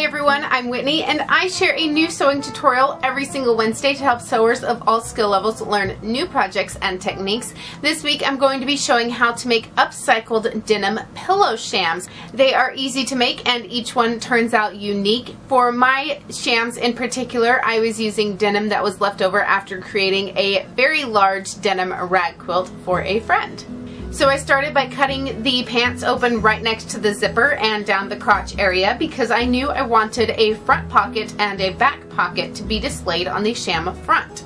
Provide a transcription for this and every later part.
Hi everyone, I'm Whitney and I share a new sewing tutorial every single Wednesday to help sewers of all skill levels learn new projects and techniques. This week I'm going to be showing how to make upcycled denim pillow shams. They are easy to make and each one turns out unique. For my shams in particular, I was using denim that was left over after creating a very large denim rag quilt for a friend. So I started by cutting the pants open right next to the zipper and down the crotch area because I knew I wanted a front pocket and a back pocket to be displayed on the sham front.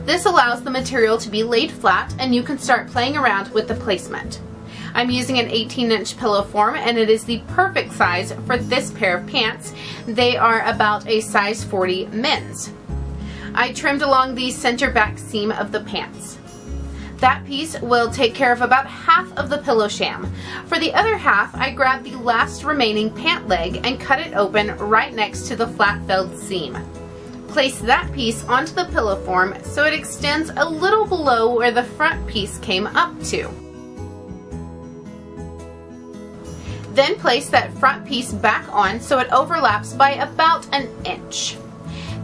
This allows the material to be laid flat and you can start playing around with the placement. I'm using an 18-inch pillow form and it is the perfect size for this pair of pants. They are about a size 40 men's. I trimmed along the center back seam of the pants. That piece will take care of about half of the pillow sham. For the other half, I grabbed the last remaining pant leg and cut it open right next to the flat felled seam. Place that piece onto the pillow form so it extends a little below where the front piece came up to. Then place that front piece back on so it overlaps by about an inch.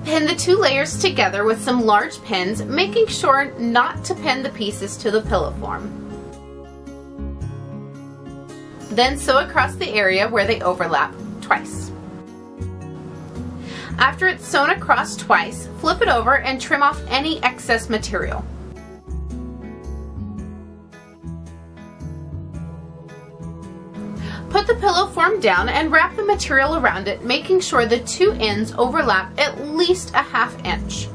Pin the two layers together with some large pins, making sure not to pin the pieces to the pillow form. Then sew across the area where they overlap twice. After it's sewn across twice, flip it over and trim off any excess material. Put the pillow form down and wrap the material around it, making sure the two ends overlap at least a ½ inch.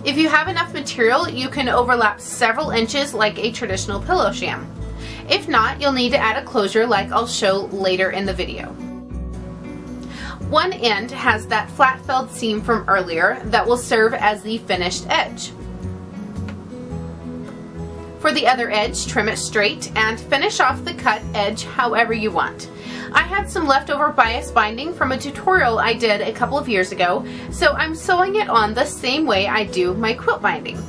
If you have enough material, you can overlap several inches like a traditional pillow sham. If not, you'll need to add a closure like I'll show later in the video. One end has that flat felled seam from earlier that will serve as the finished edge. For the other edge, trim it straight and finish off the cut edge however you want. I had some leftover bias binding from a tutorial I did a couple of years ago, so I'm sewing it on the same way I do my quilt binding.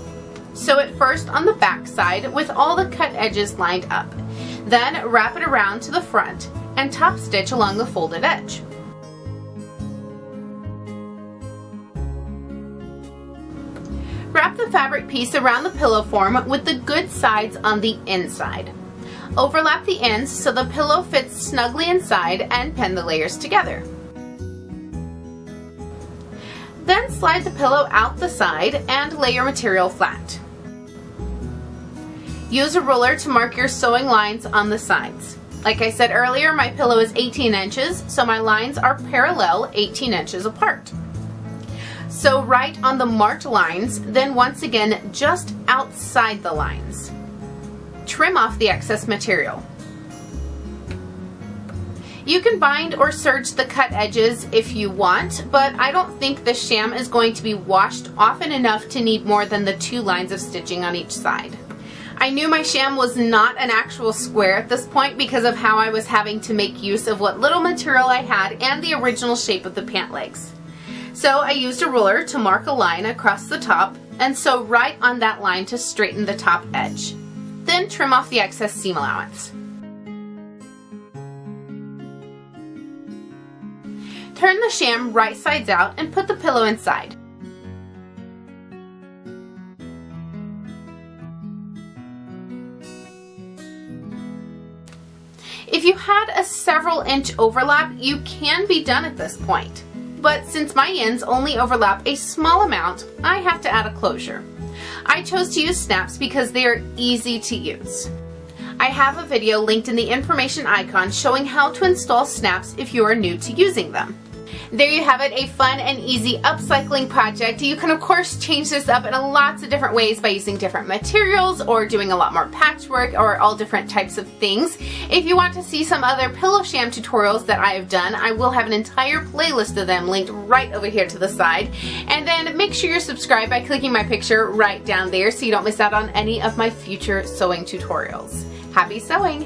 Sew it first on the back side with all the cut edges lined up. Then wrap it around to the front and top stitch along the folded edge. Wrap the fabric piece around the pillow form with the good sides on the inside. Overlap the ends so the pillow fits snugly inside and pin the layers together. Then slide the pillow out the side and lay your material flat. Use a ruler to mark your sewing lines on the sides. Like I said earlier, my pillow is 18 inches, so my lines are parallel 18 inches apart. Sew right on the marked lines, then once again just outside the lines. Trim off the excess material. You can bind or serge the cut edges if you want, but I don't think the sham is going to be washed often enough to need more than the 2 lines of stitching on each side. I knew my sham was not an actual square at this point because of how I was having to make use of what little material I had and the original shape of the pant legs. So I used a ruler to mark a line across the top and sew right on that line to straighten the top edge. Then trim off the excess seam allowance. Turn the sham right sides out and put the pillow inside. If you had a several inch overlap, you can be done at this point. But since my ends only overlap a small amount, I have to add a closure. I chose to use snaps because they are easy to use. I have a video linked in the information icon showing how to install snaps if you are new to using them. There you have it, a fun and easy upcycling project. You can of course change this up in lots of different ways by using different materials or doing a lot more patchwork or all different types of things. If you want to see some other pillow sham tutorials that I have done, I will have an entire playlist of them linked right over here to the side. And then make sure you're subscribed by clicking my picture right down there so you don't miss out on any of my future sewing tutorials. Happy sewing!